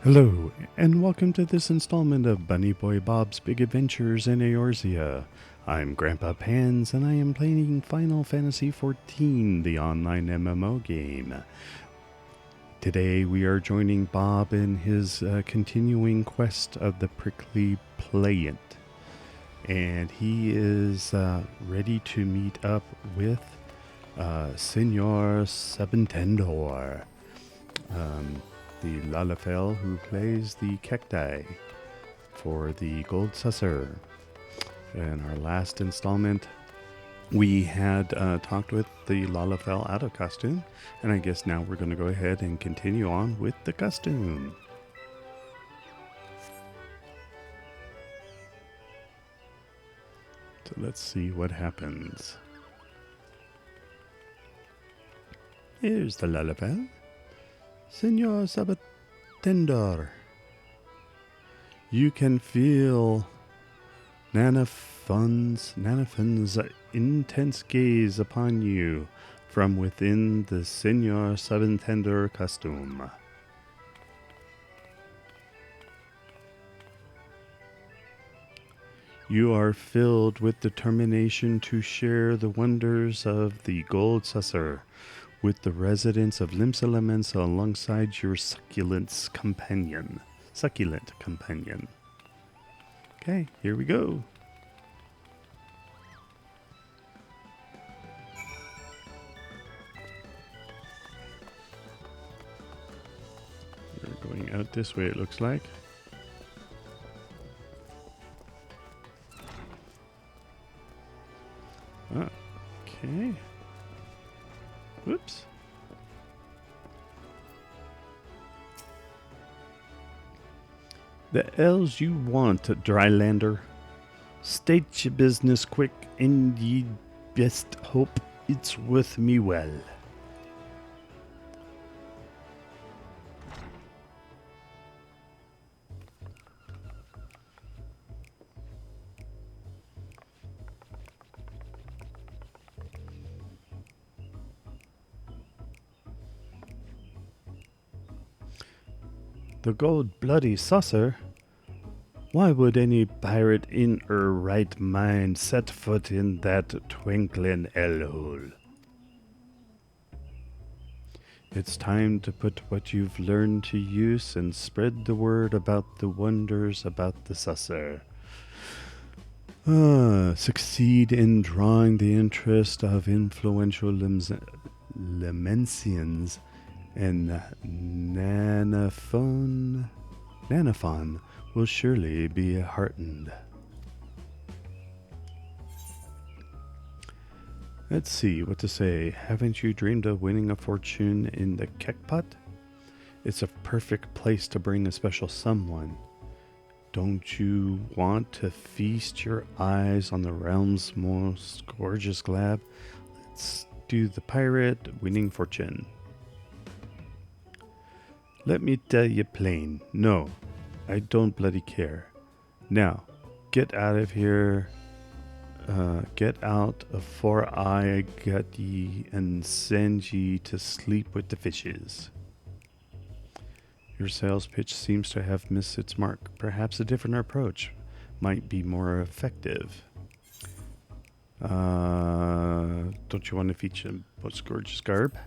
Hello, and welcome to this installment of Bunny Boy Bob's Big Adventures in Eorzea. I'm Grandpa Pans, and I am playing Final Fantasy XIV, the online MMO game. Today we are joining Bob in his continuing quest of the Prickly Pliant. And he is ready to meet up with Senor Sabotender. The Lullaby who plays the cacti for the Gold Susser. In our last installment, we had talked with the Lullaby out of costume, and I guess now we're going to go ahead and continue on with the costume. So let's see what happens. Here's the Lullaby. Senor Sabotender, you can feel Nanafon's intense gaze upon you from within the Senor Sabotender costume. You are filled with determination to share the wonders of the Gold Susser with the residents of Limsa alongside your succulent companion. Okay, here we go. We're going out this way, it looks like. Okay. Whoops. The ells you want, Drylander. State your business quick, and ye best hope it's with me well. The gold bloody saucer? Why would any pirate in her right mind set foot in that twinkling hellhole? It's time to put what you've learned to use and spread the word about the wonders about the saucer. Succeed in drawing the interest of influential Lemensians, and Nanafon will surely be heartened. Let's see what to say. Haven't you dreamed of winning a fortune in the Kekpot? It's a perfect place to bring a special someone. Don't you want to feast your eyes on the realm's most gorgeous glab? Let's do the pirate winning fortune. Let me tell you plain, no, I don't bloody care. Now, get out of here. Get out afore I get ye and send ye to sleep with the fishes. Your sales pitch seems to have missed its mark. Perhaps a different approach might be more effective. Don't you want to feature most gorgeous garb?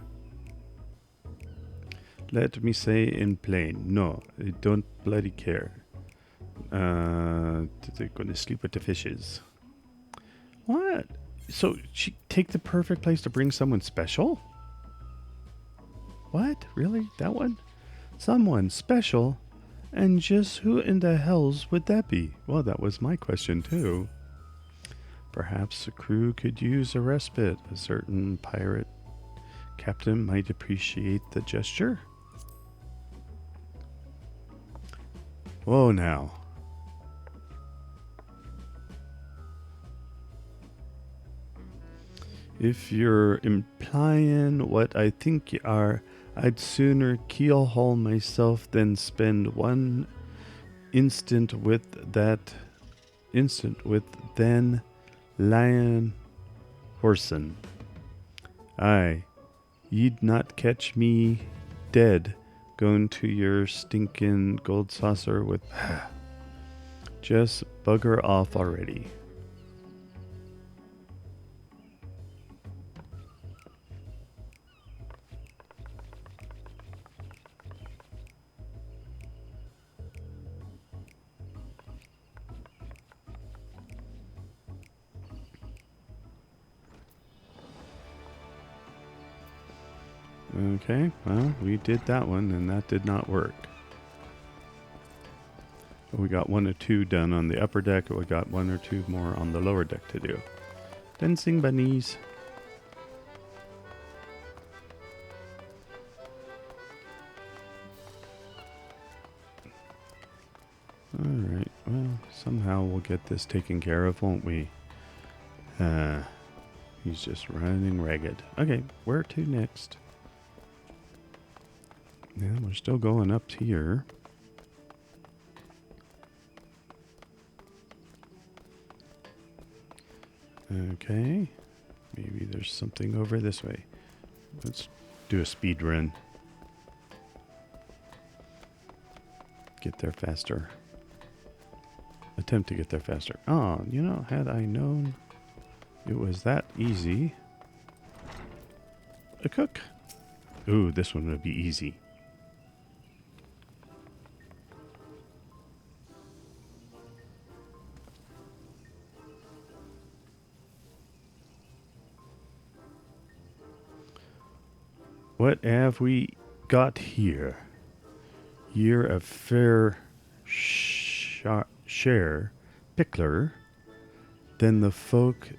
Let me say in plain, no, I don't bloody care. They're going to sleep with the fishes. What? So she take the perfect place to bring someone special? What? Really? That one? Someone special? And just who in the hells would that be? Well, that was my question too. Perhaps the crew could use a respite. A certain pirate captain might appreciate the gesture. Whoa now. If you're implying what I think you are, I'd sooner keelhaul myself than spend one instant with then lion horsen. Aye, ye'd not catch me dead Going to your stinking gold saucer with... Just bugger off already. Okay, well, we did that one, and that did not work. We got 1 or 2 done on the upper deck, we got 1 or 2 more on the lower deck to do. Dancing bunnies. Alright, well, somehow we'll get this taken care of, won't we? He's just running ragged. Okay, where to next? Yeah, we're still going up here. Okay. Maybe there's something over this way. Let's do a speed run. Get there faster. Attempt to get there faster. Oh, you know, had I known it was that easy. A cook. Ooh, this one would be easy. What have we got here? Year of fair share, pickler, than the folk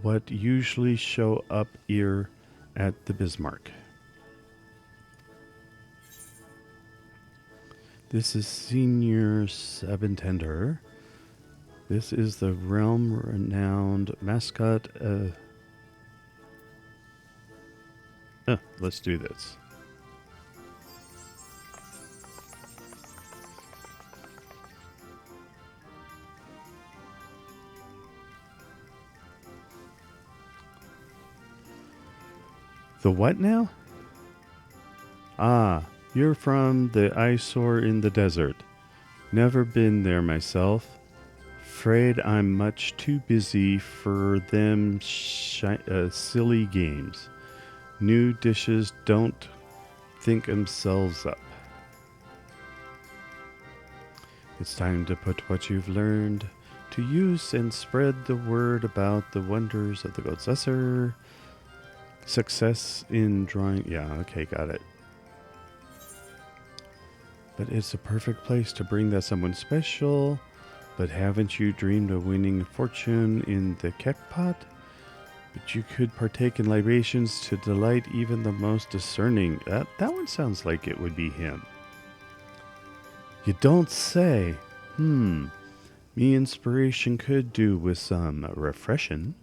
what usually show up here at the Bismarck. This is Senor Sabotender. This is the realm-renowned mascot. Let's do this. The what now? Ah, you're from the eyesore in the desert. Never been there myself. Afraid I'm much too busy for them silly games. New dishes don't think themselves up. It's time to put what you've learned to use and spread the word about the wonders of the gold saucer. Success in drawing. Yeah, okay, got it. But it's a perfect place to bring that someone special. But haven't you dreamed of winning fortune in the keck pot? But you could partake in libations to delight even the most discerning. That one sounds like it would be him. You don't say. Me inspiration could do with some refreshing.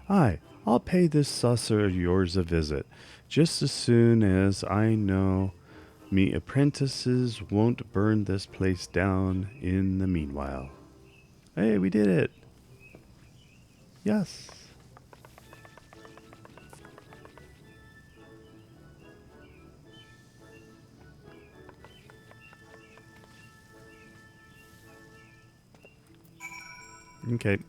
Aye, I'll pay this saucer of yours a visit, just as soon as I know me apprentices won't burn this place down in the meanwhile. Hey, we did it. Yes. Okay.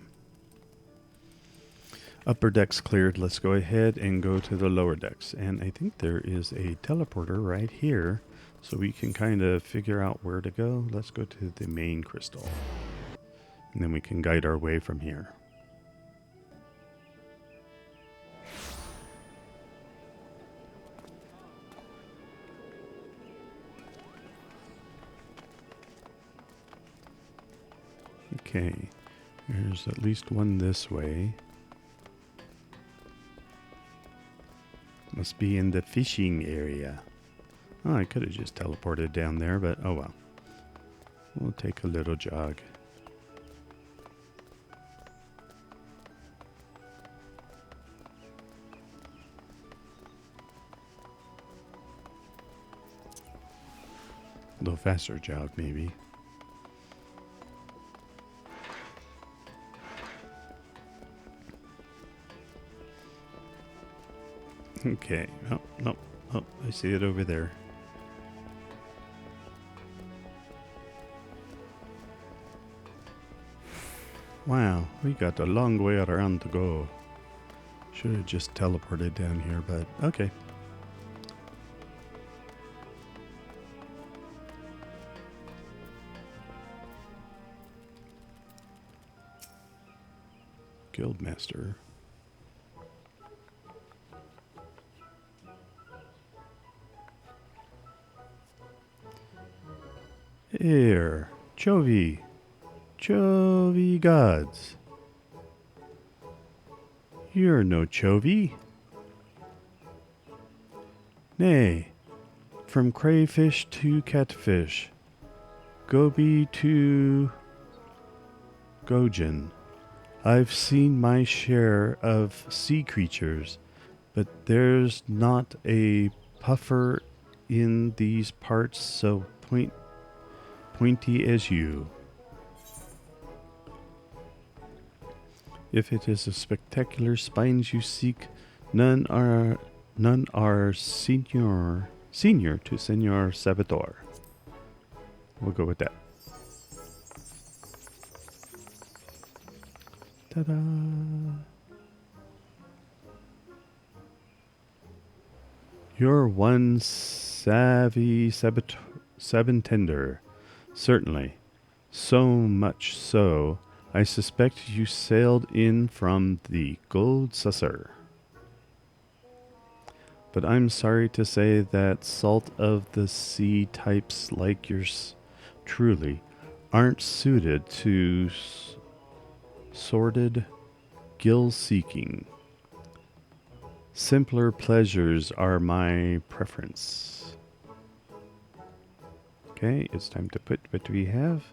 Upper decks cleared. Let's go ahead and go to the lower decks. And I think there is a teleporter right here, so we can kind of figure out where to go. Let's go to the main crystal. And then we can guide our way from here. Okay. There's at least one this way. Must be in the fishing area. Oh, I could have just teleported down there, but oh well. We'll take a little jog. A little faster jog, maybe. Okay. Oh, no. Oh, I see it over there. Wow, we got a long way around to go. Should have just teleported down here, but okay. Guildmaster. Here, Chovy. Chovy gods. You're no Chovy. Nay, from crayfish to catfish, goby to gojin. I've seen my share of sea creatures, but there's not a puffer in these parts so pointy as you. If it is a spectacular spines you seek, none are senior to Senor Sabotender. We'll go with that. Ta-da! You're one savvy Sabotender. Certainly. So much so, I suspect you sailed in from the Gold Saucer. But I'm sorry to say that salt of the sea types like yours truly aren't suited to sordid gill-seeking. Simpler pleasures are my preference. Okay, it's time to put what we have.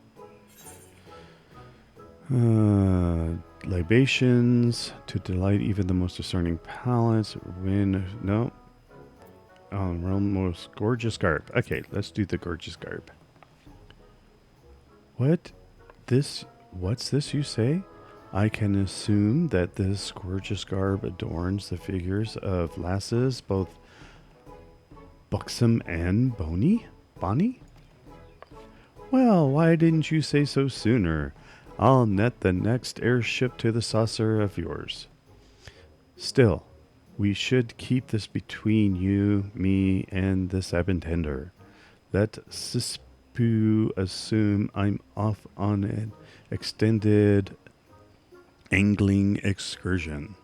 Libations to delight even the most discerning palates. No. Most gorgeous garb. Okay, let's do the gorgeous garb. What's this you say? I can assume that this gorgeous garb adorns the figures of lasses, both buxom and bonny? Well, why didn't you say so sooner? I'll net the next airship to the saucer of yours. Still, we should keep this between you, me, and the Sabotender. Let Sispu assume I'm off on an extended angling excursion.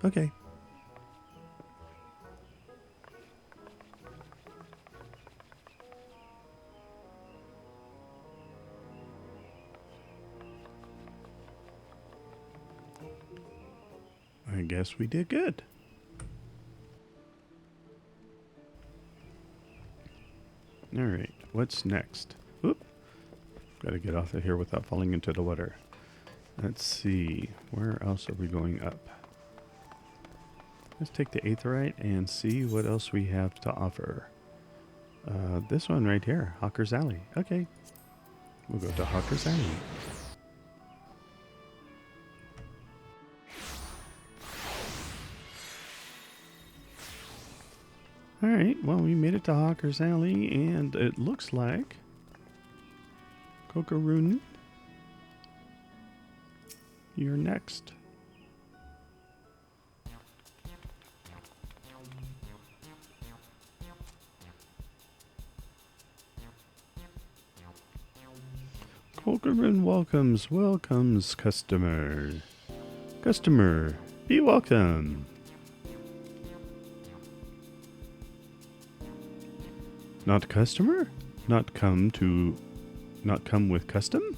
Okay. I guess we did good. All right, what's next? Oop. Gotta get off of here without falling into the water. Let's see, where else are we going up? Let's take the Aetheryte and see what else we have to offer. This one right here, Hawker's Alley. Okay, we'll go to Hawker's Alley. Alright, well, we made it to Hawker's Alley, and it looks like Kokorun, you're next. Kokorun welcomes customer. Customer, be welcome. Not customer? Not come with custom?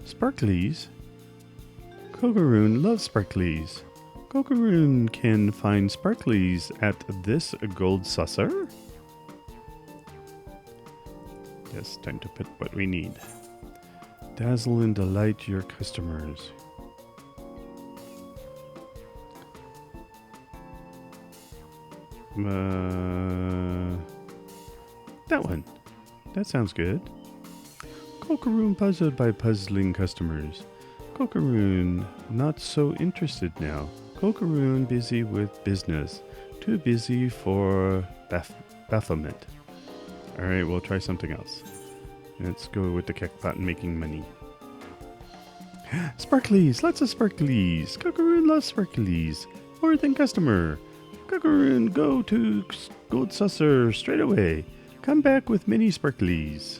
Sparklies? Kokorun loves sparklies. Kokorun can find sparklies at this gold saucer? Yes, time to put what we need. Dazzle and delight your customers. That one. That sounds good. Kokorun puzzled by puzzling customers. Kokorun not so interested now. Kokorun busy with business. Too busy for Baphomet. Alright, we'll try something else. Let's go with the Kekpot making money. Sparklies! Lots of sparklies! Kakaroon loves sparklies! More than customer! Kakaroon, go to Gold Saucer straight away! Come back with many sparklies!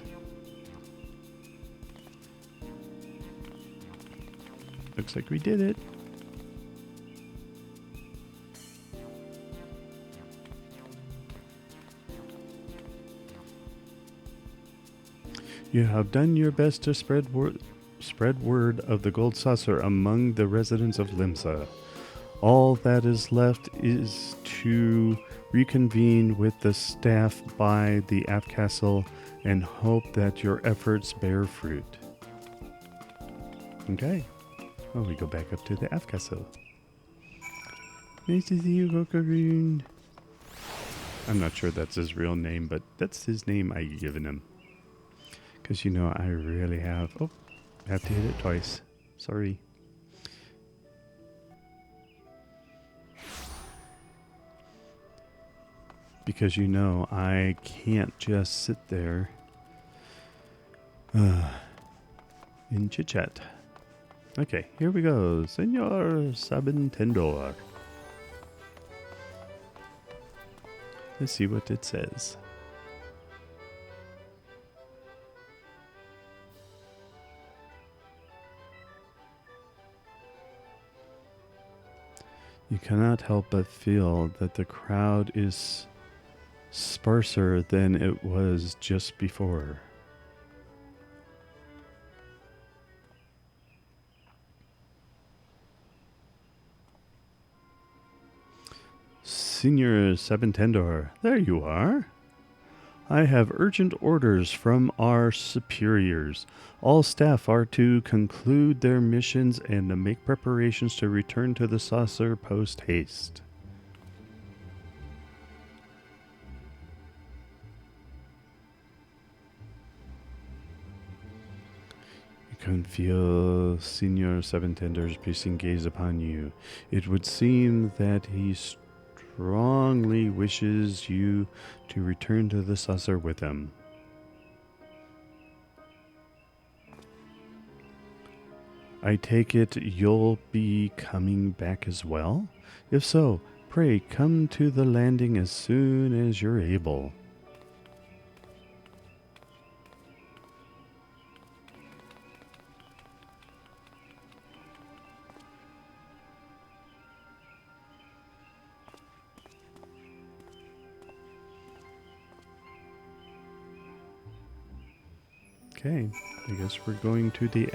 Looks like we did it. You have done your best to spread word of the Gold Saucer among the residents of Limsa. All that is left is to reconvene with the staff by the Aft Castle and hope that your efforts bear fruit. Okay. Well, we go back up to the Aft Castle. Nice to see you, Kakaroon. I'm not sure that's his real name, but that's his name I've given him. Because, you know, I really have... Oh, I have to hit it twice. Sorry. Because, you know, I can't just sit there in chit-chat. Okay, here we go. Senor Sabotender. Let's see what it says. You cannot help but feel that the crowd is sparser than it was just before. Senor Sabotender, there you are. I have urgent orders from our superiors. All staff are to conclude their missions and to make preparations to return to the saucer post haste. You can feel Senor Sabotender's piercing gaze upon you. It would seem that he strongly wishes you to return to the saucer with him. I take it you'll be coming back as well? If so, pray come to the landing as soon as you're able. Okay, I guess we're going to the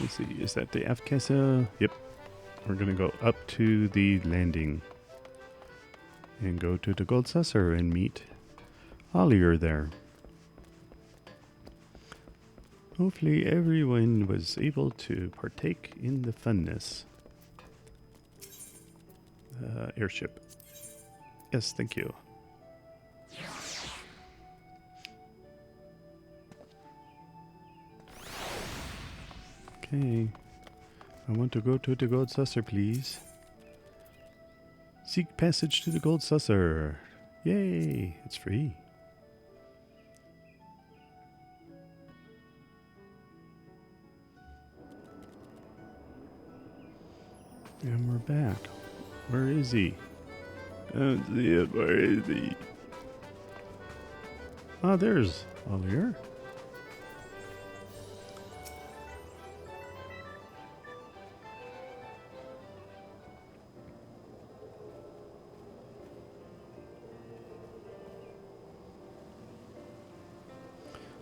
let's see, is that the Aft Castle? Yep. We're going to go up to the landing and go to the Gold Saucer and meet Ollier there. Hopefully everyone was able to partake in the funness. Airship. Yes, thank you. Okay, I want to go to the Gold Saucer, please. Seek passage to the Gold Saucer. Yay, it's free. And we're back. Where is he? I don't see it. Where is he? Ah, there's Ollier.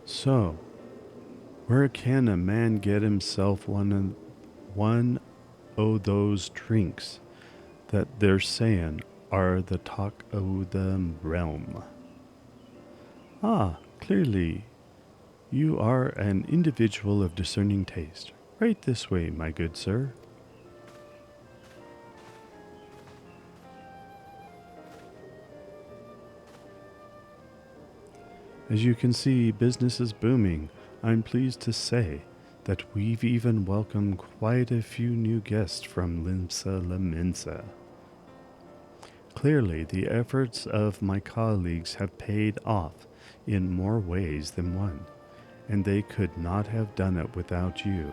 So, where can a man get himself one of those drinks that they're saying are the talk of the realm? Ah, clearly, you are an individual of discerning taste. Right this way, my good sir. As you can see, business is booming. I'm pleased to say that we've even welcomed quite a few new guests from Limsa La Minsa. Clearly, the efforts of my colleagues have paid off in more ways than one, and they could not have done it without you.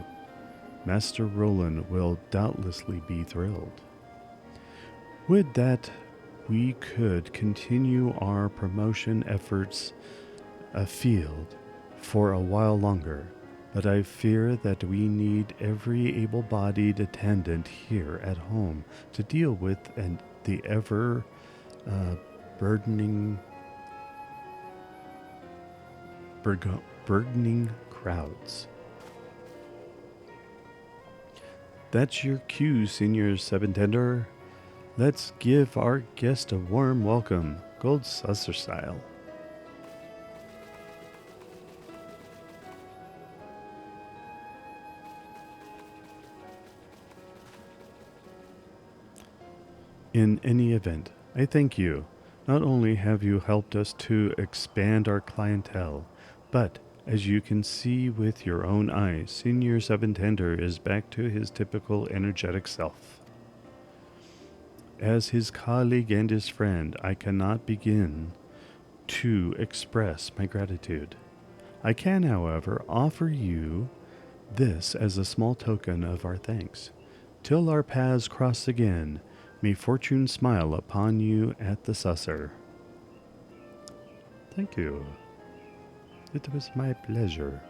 Master Roland will doubtlessly be thrilled. Would that we could continue our promotion efforts afield for a while longer, but I fear that we need every able-bodied attendant here at home to deal with the ever burdening burdening crowds. That's your cue, Senor Sabotender. Let's give our guest a warm welcome, gold saucer style. In any event, I thank you. Not only have you helped us to expand our clientele, but as you can see with your own eyes, Senor Sabotender is back to his typical energetic self. As his colleague and his friend, I cannot begin to express my gratitude. I can, however, offer you this as a small token of our thanks. Till our paths cross again, may fortune smile upon you at the saucer. Thank you. It was my pleasure.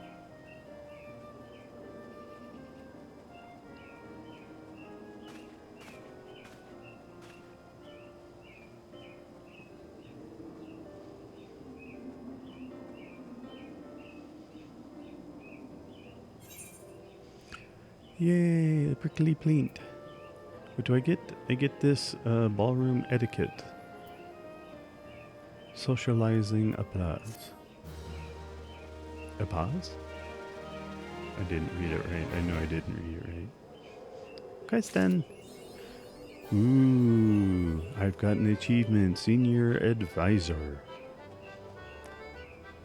Yay, a prickly plaint. What do I get? I get this ballroom etiquette. Socializing applause. Applause? I didn't read it right. I know I didn't read it right. Question. Ooh, I've got an achievement. Senior Advisor.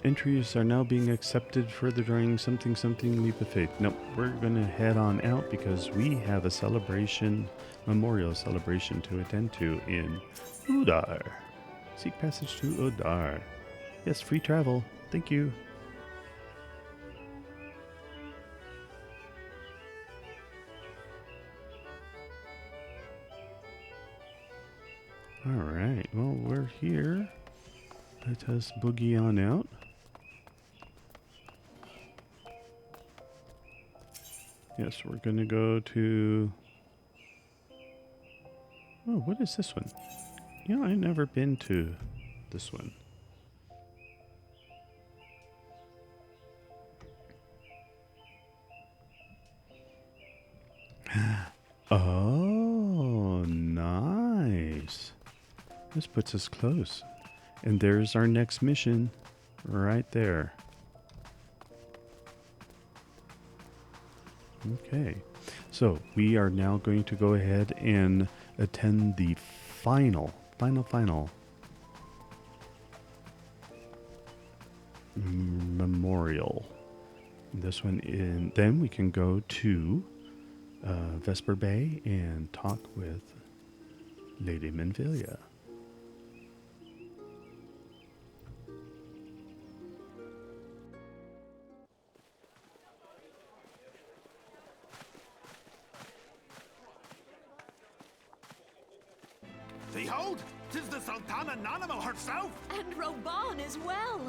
Entries are now being accepted further during something leap of faith. Nope, we're going to head on out because we have a celebration, memorial celebration to attend to in Ul'Dah. Seek passage to Ul'Dah. Yes, free travel. Thank you. Alright, well, we're here. Let us boogie on out. Yes, we're going to go to... Oh, what is this one? You know, I've never been to this one. Oh, nice. This puts us close. And there's our next mission right there. Okay, so we are now going to go ahead and attend the final memorial. This one in, then we can go to Vesper Bay and talk with Lady Menvelia. Behold, 'tis the Sultana Nanimo herself! And Roban as well!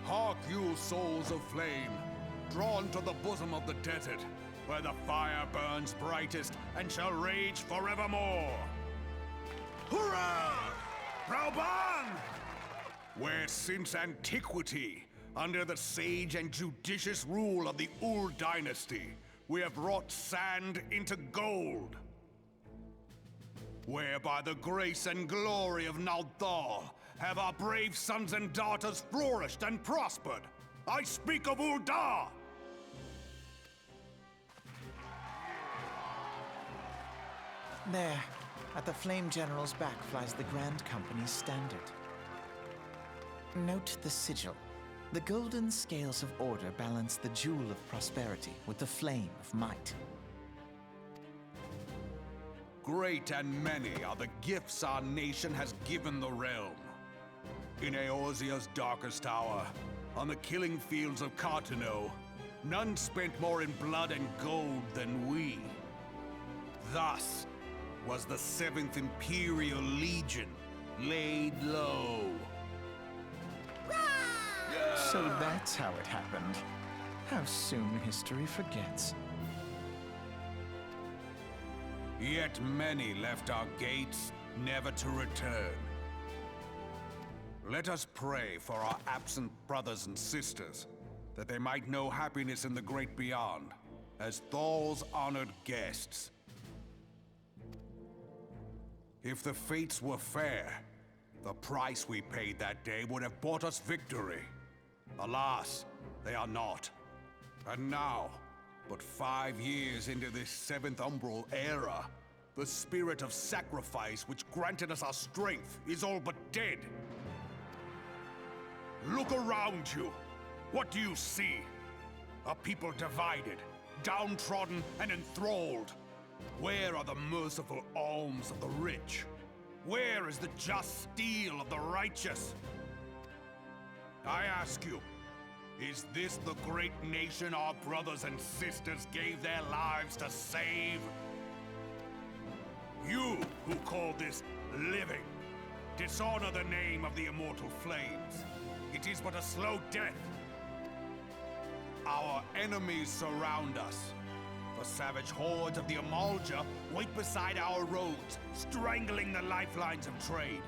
Hark you, souls of flame, drawn to the bosom of the desert, where the fire burns brightest and shall rage forevermore! Hurrah! Roban! Where since antiquity, under the sage and judicious rule of the Ul'Dah dynasty, we have wrought sand into gold. Where by the grace and glory of Ul'Dah have our brave sons and daughters flourished and prospered. I speak of Ul'Dah! There, at the Flame General's back flies the Grand Company's standard. Note the sigil. The golden scales of order balance the jewel of prosperity with the flame of might. Great and many are the gifts our nation has given the realm. In Eorzea's darkest hour, on the killing fields of Cartano, none spent more in blood and gold than we. Thus was the 7th Imperial Legion laid low. So that's how it happened. How soon history forgets. Yet many left our gates, never to return. Let us pray for our absent brothers and sisters, that they might know happiness in the great beyond, as Thal's honored guests. If the fates were fair, the price we paid that day would have bought us victory. Alas, they are not. And now, but 5 years into this 7th Umbral era, the spirit of sacrifice which granted us our strength is all but dead. Look around you. What do you see? A people divided, downtrodden and enthralled. Where are the merciful alms of the rich? Where is the just steel of the righteous? I ask you, is this the great nation our brothers and sisters gave their lives to save? You who call this living, dishonor the name of the immortal flames. It is but a slow death. Our enemies surround us. The savage hordes of the Ul'Dah wait beside our roads, strangling the lifelines of trade.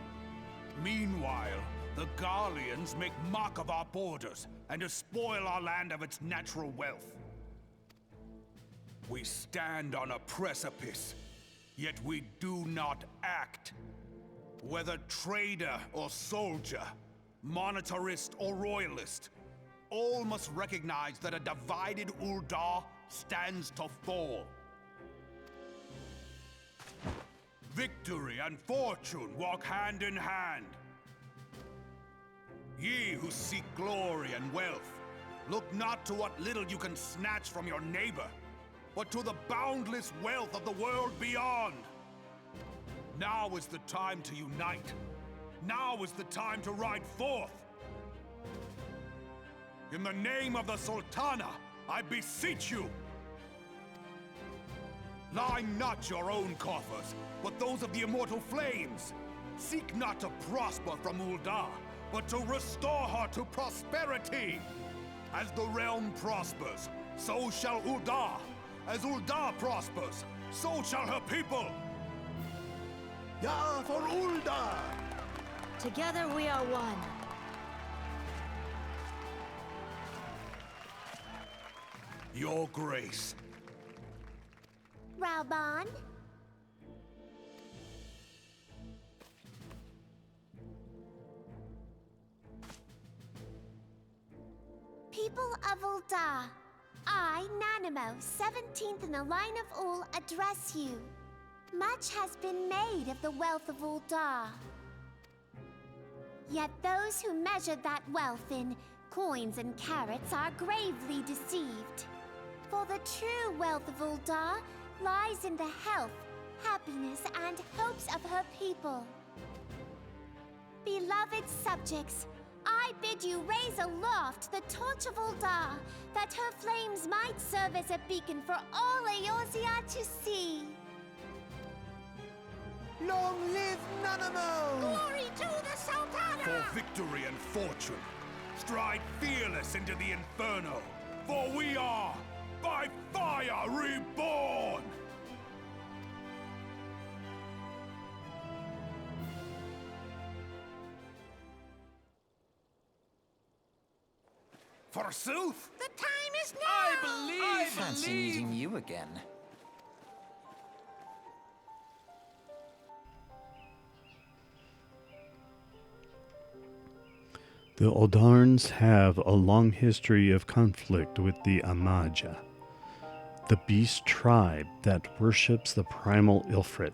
Meanwhile, the Garleans make mock of our borders and despoil our land of its natural wealth. We stand on a precipice, yet we do not act. Whether trader or soldier, monetarist or royalist, all must recognize that a divided Ul'Dah stands to fall. Victory and fortune walk hand in hand. Ye who seek glory and wealth, look not to what little you can snatch from your neighbor, but to the boundless wealth of the world beyond. Now is the time to unite. Now is the time to ride forth. In the name of the Sultana, I beseech you. Line not your own coffers, but those of the immortal flames. Seek not to prosper from Ul'Dah, but to restore her to prosperity. As the realm prospers, so shall Ul'Dah. As Ul'Dah prospers, so shall her people. Ya for Ul'Dah! Together we are one. Your Grace. Raubon? People of Ul'Dah, I, Nanimo, 17th in the line of Ul, address you. Much has been made of the wealth of Ul'Dah. Yet those who measured that wealth in coins and carats are gravely deceived. For the true wealth of Ul'Dah lies in the health, happiness, and hopes of her people. Beloved subjects, I bid you raise aloft the torch of Ul'Dah, that her flames might serve as a beacon for all Eorzea to see. Long live Nanamo! Glory to the Sultana! For victory and fortune, stride fearless into the inferno, for we are, by fire, reborn! Forsooth? The time is now! I fancy meeting you again. The Ul'Dahns have a long history of conflict with the Amaja, the beast tribe that worships the primal Ilfrit.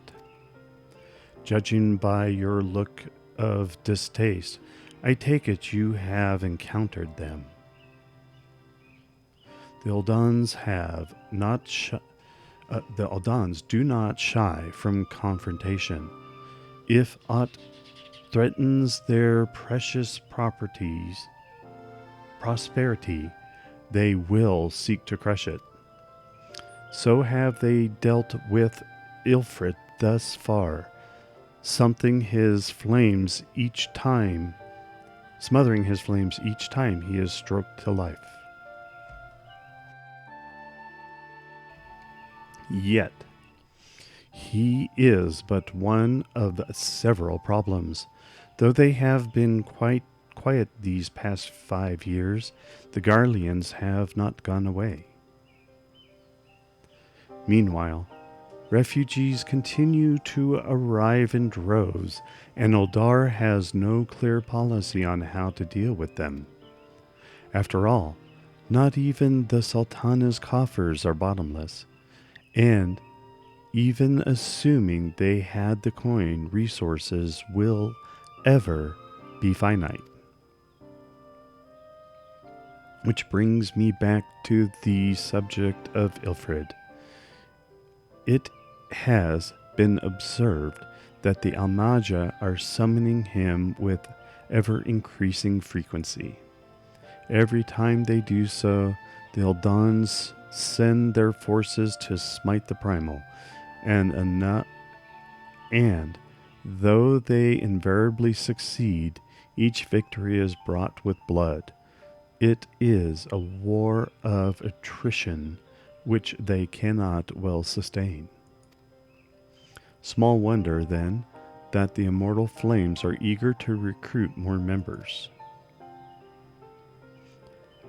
Judging by your look of distaste, I take it you have encountered them. The Uldahs have not the Uldahs do not shy from confrontation. If aught threatens their precious prosperity, they will seek to crush it. So have they dealt with Ilfrid thus far, smothering his flames each time he is stroked to life. Yet, he is but one of several problems. Though they have been quite quiet these past 5 years, the Garleans have not gone away. Meanwhile, refugees continue to arrive in droves, and Ul'Dah has no clear policy on how to deal with them. After all, not even the Sultana's coffers are bottomless, and even assuming they had the coin, resources will ever be finite. Which brings me back to the subject of Ilfrid. It has been observed that the Almaja are summoning him with ever-increasing frequency. Every time they do so, the Uldahs send their forces to smite the primal, and though they invariably succeed, each victory is brought with blood. It is a war of attrition which they cannot well sustain. Small wonder, then, that the immortal flames are eager to recruit more members.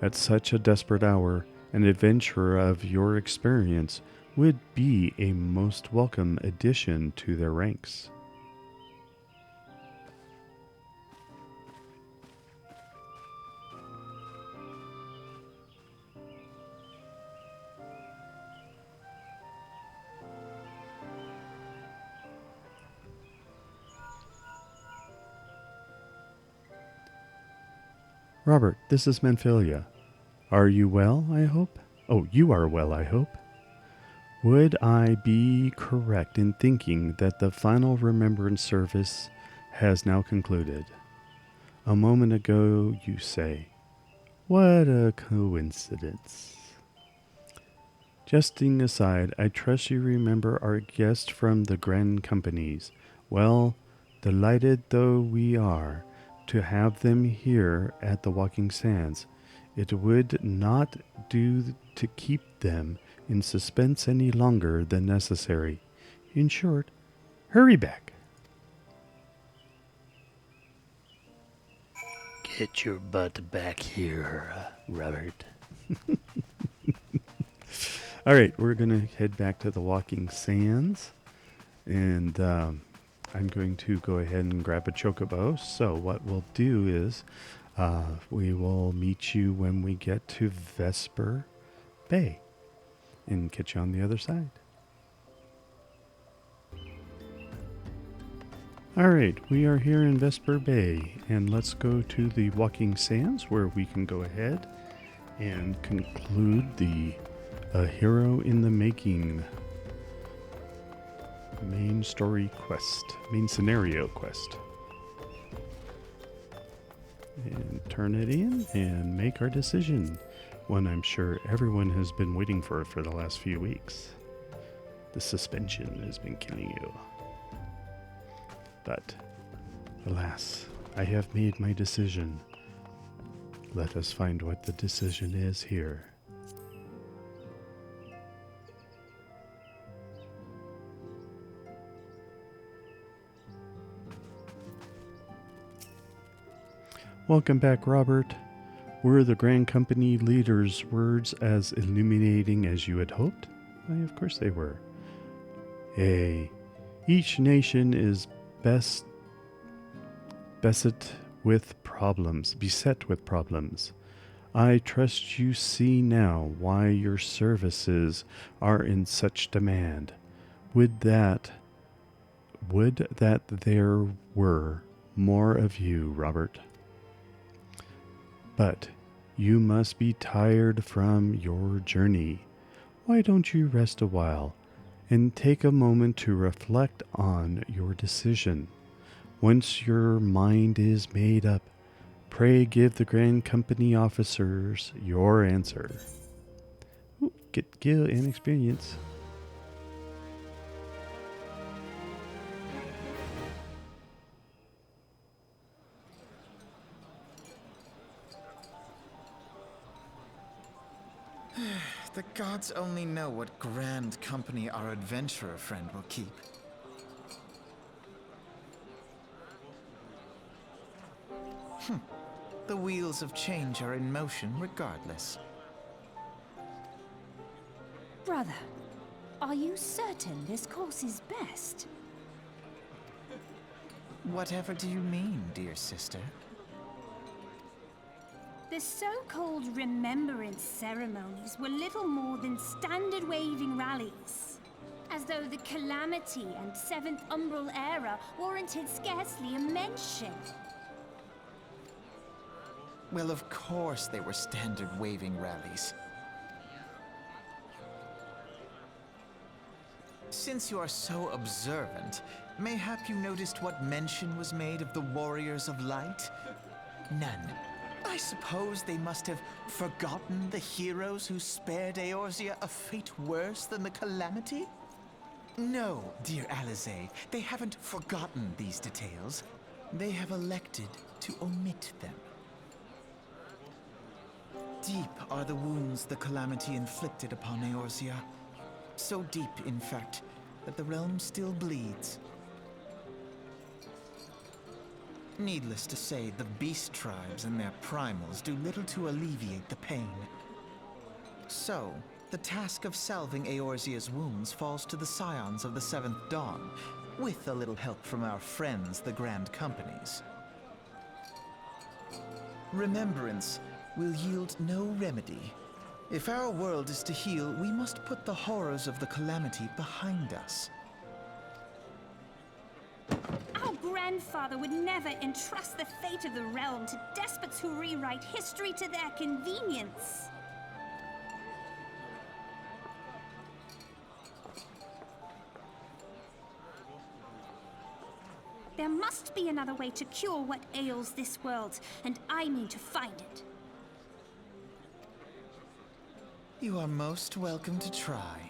At such a desperate hour, an adventurer of your experience would be a most welcome addition to their ranks. Robert, this is Manphilia. Are you well, I hope? Oh, you are well, I hope. Would I be correct in thinking that the final remembrance service has now concluded? A moment ago, you say. What a coincidence. Jesting aside, I trust you remember our guest from the Grand Companies. Well, delighted though we are to have them here at the Walking Sands, it would not do to keep them in suspense any longer than necessary. In short, hurry back. Get your butt back here, Robert. All right, we're going to head back to the Walking Sands, and I'm going to go ahead and grab a chocobo. So what we'll do is we will meet you when we get to Vesper Bay and catch you on the other side. All right, we are here in Vesper Bay, and let's go to the Walking Sands where we can go ahead and conclude the A Hero in the Making main scenario quest. And turn it in and make our decision. One I'm sure everyone has been waiting for the last few weeks. The suspension has been killing you. But, alas, I have made my decision. Let us find what the decision is here. Welcome back, Robert. Were the Grand Company leader's words as illuminating as you had hoped? Why, of course they were. Each nation is beset with problems. I trust you see now why your services are in such demand. Would that there were more of you, Robert. But you must be tired from your journey. Why don't you rest a while and take a moment to reflect on your decision? Once your mind is made up, pray give the Grand Company officers your answer. Ooh, get gil and experience. The gods only know what grand company our adventurer friend will keep. The wheels of change are in motion regardless. Brother, are you certain this course is best? Whatever do you mean, dear sister? The so-called remembrance ceremonies were little more than standard waving rallies. As though the Calamity and Seventh Umbral era warranted scarcely a mention. Well, of course they were standard waving rallies. Since you are so observant, mayhap you noticed what mention was made of the Warriors of Light? None. I suppose they must have forgotten the heroes who spared Eorzea a fate worse than the Calamity? No, dear Alize, they haven't forgotten these details. They have elected to omit them. Deep are the wounds the Calamity inflicted upon Eorzea. So deep, in fact, that the realm still bleeds. Needless to say, the beast tribes and their primals do little to alleviate the pain. So, the task of salving Eorzea's wounds falls to the scions of the Seventh Dawn, with a little help from our friends, the Grand Companies. Remembrance will yield no remedy. If our world is to heal, we must put the horrors of the Calamity behind us. Our grandfather would never entrust the fate of the realm to despots who rewrite history to their convenience. There must be another way to cure what ails this world, and I mean to find it. You are most welcome to try.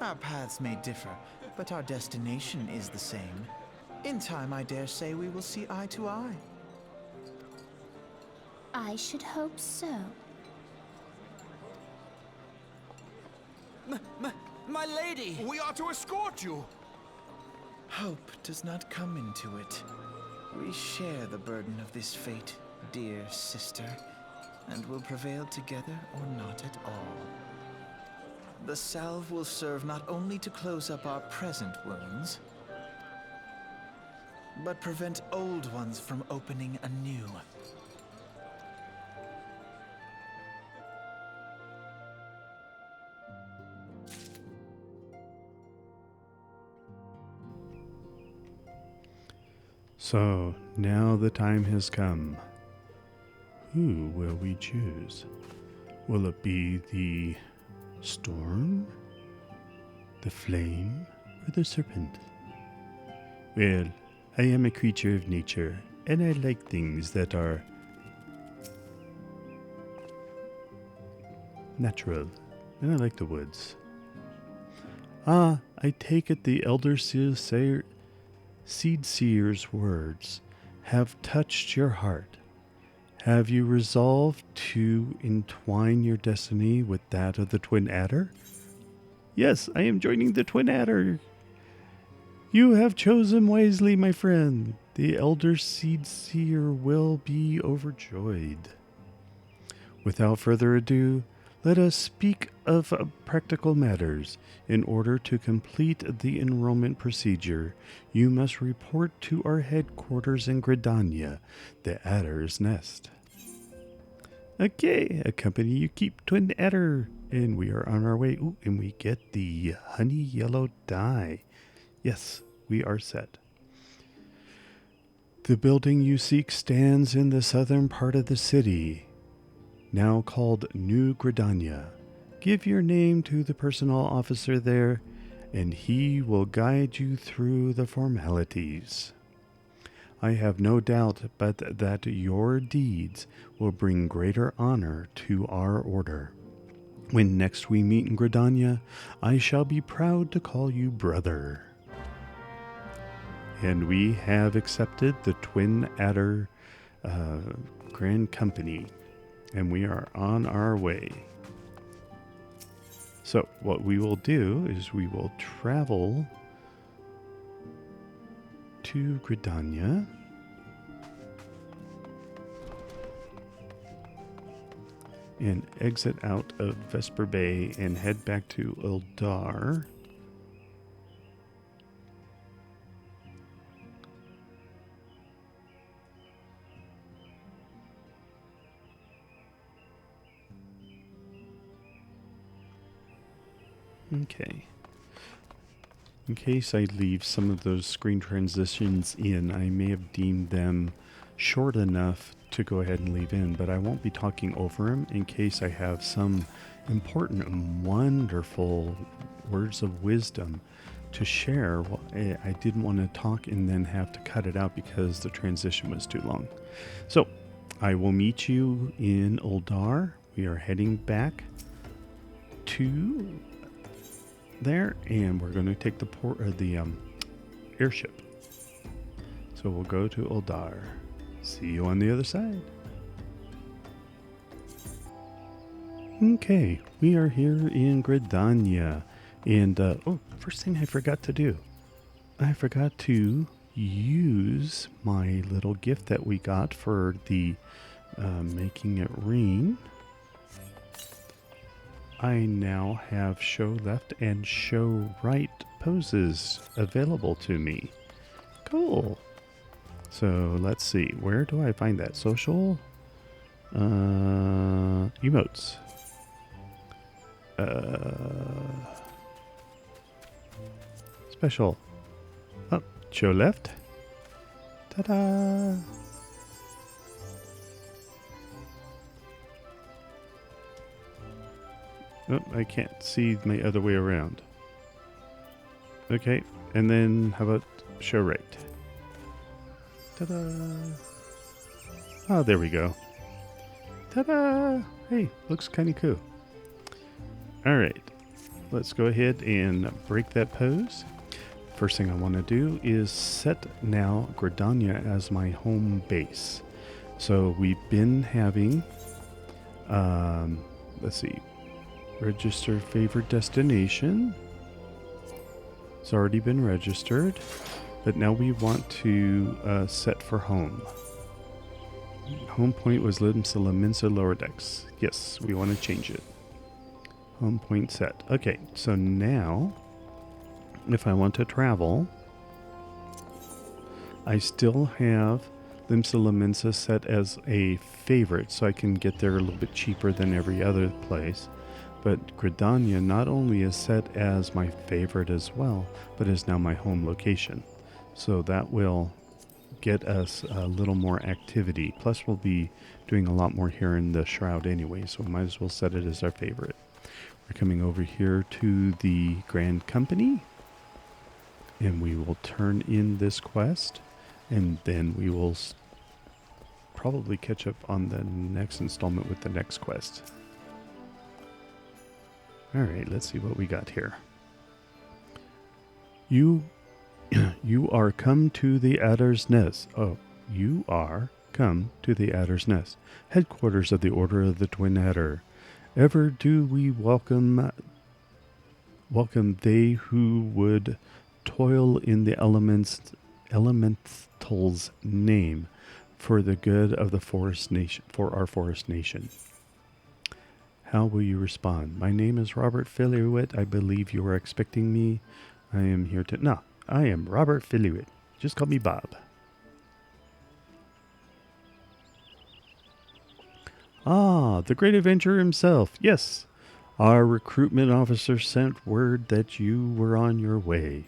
Our paths may differ, but our destination is the same. In time, I dare say we will see eye to eye. I should hope so. My lady! We are to escort you! Hope does not come into it. We share the burden of this fate, dear sister, and will prevail together or not at all. The salve will serve not only to close up our present wounds, but prevent old ones from opening anew. So, now the time has come. Who will we choose? Will it be the storm, the flame, or the serpent? Well, I am a creature of nature, and I like things that are natural, and I like the woods. I take it the Elder Seed Seer's words have touched your heart. Have you resolved to entwine your destiny with that of the Twin Adder? Yes, I am joining the Twin Adder. You have chosen wisely, my friend. The Elder Seed Seer will be overjoyed. Without further ado, let us speak of practical matters. In order to complete the enrollment procedure, you must report to our headquarters in Gridania, the Adder's Nest. Okay, accompany you keep Twin Adder, and we are on our way. Ooh, and we get the honey yellow dye. Yes, we are set. The building you seek stands in the southern part of the city. now called New Gridania. Give your name to the personal officer there, and he will guide you through the formalities. I have no doubt but that your deeds will bring greater honor to our order. When next we meet in Gridania, I shall be proud to call you brother. And we have accepted the Twin Adder Grand Company, and we are on our way. So what we will do is we will travel to Gridania. And exit out of Vesper Bay and head back to Ul'Dah. Okay. In case I leave some of those screen transitions in, I may have deemed them short enough to go ahead and leave in, but I won't be talking over them in case I have some important and wonderful words of wisdom to share. Well, I didn't want to talk and then have to cut it out because the transition was too long. So I will meet you in Ul'Dah. We are heading back to there, and we're going to take the airship. So we'll go to Ul'Dah. See you on the other side. Okay, we are here in Gridania, and first thing I forgot to do, I forgot to use my little gift that we got for the making it rain. I now have show left and show right poses available to me. Cool. So let's see, where do I find that? Social? Emotes. Special. Oh, show left. Ta-da! Oh, I can't see my other way around. Okay, and then how about show right? Ta-da! Oh, there we go. Ta-da! Hey, looks kind of cool. All right, let's go ahead and break that pose. First thing I want to do is set now Gridania as my home base. So we've been having, let's see, register favorite destination. It's already been registered. But now we want to set for home. Home point was Limsa Lower Decks. Yes, we want to change it. Home point set. Okay, so now, if I want to travel, I still have Limsa set as a favorite, so I can get there a little bit cheaper than every other place. But Gridania not only is set as my favorite as well, but is now my home location. So that will get us a little more activity. Plus, we'll be doing a lot more here in the Shroud anyway, so we might as well set it as our favorite. We're coming over here to the Grand Company, and we will turn in this quest, and then we will probably catch up on the next installment with the next quest. All right, let's see what we got here. You are come to the Adder's Nest. Oh, you are come to the Adder's Nest, headquarters of the Order of the Twin Adder. Ever do we welcome they who would toil in the elemental's name for the good of the forest nation, for our forest nation. How will you respond? My name is Robert Filliwit. I believe you are expecting me. I am here to... No, I am Robert Filliwit. Just call me Bob. Ah, the great adventurer himself. Yes, our recruitment officer sent word that you were on your way.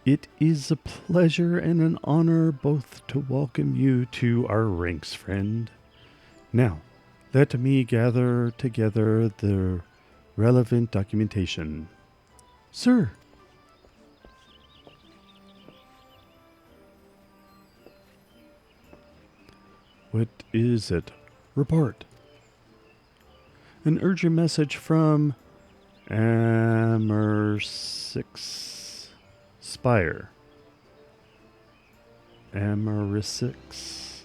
It is a pleasure and an honor both to welcome you to our ranks, friend. Now, Let me gather together the relevant documentation. Sir! What is it? Report. An urgent message from Amersix Spire. Amersix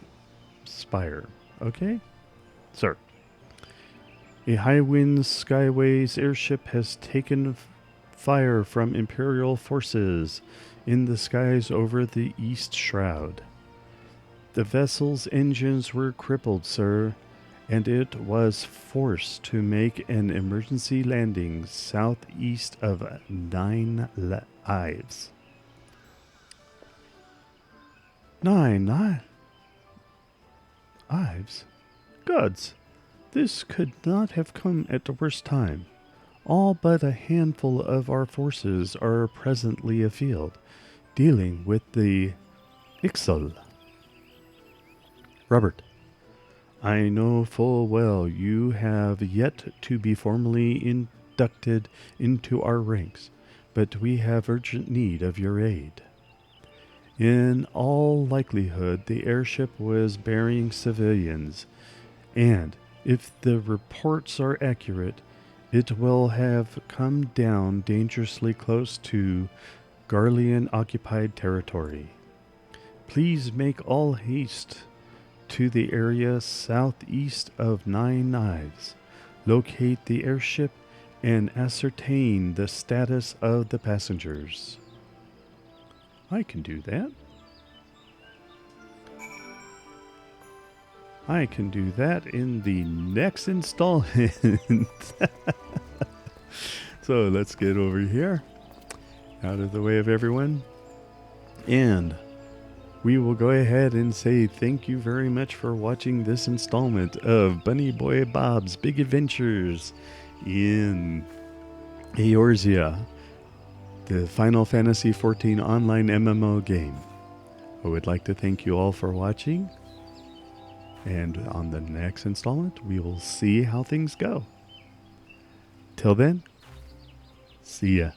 Spire. Okay? Sir. A High Winds Skyways airship has taken fire from Imperial forces in the skies over the East Shroud. The vessel's engines were crippled, sir, and it was forced to make an emergency landing southeast of 9 Ives. 9 Ives? Gods, this could not have come at the worst time. All but a handful of our forces are presently afield, dealing with the XIV. Robert, I know full well you have yet to be formally inducted into our ranks, but we have urgent need of your aid. In all likelihood, the airship was bearing civilians, and if the reports are accurate, it will have come down dangerously close to Garlean-occupied territory. Please make all haste to the area southeast of 9 Ives, locate the airship, and ascertain the status of the passengers. I can do that. I can do that in the next installment. So let's get over here, out of the way of everyone, and we will go ahead and say thank you very much for watching this installment of Bunny Boy Bob's Big Adventures in Eorzea, the Final Fantasy XIV online MMO game. I would like to thank you all for watching, and on the next installment, we will see how things go. Till then, see ya.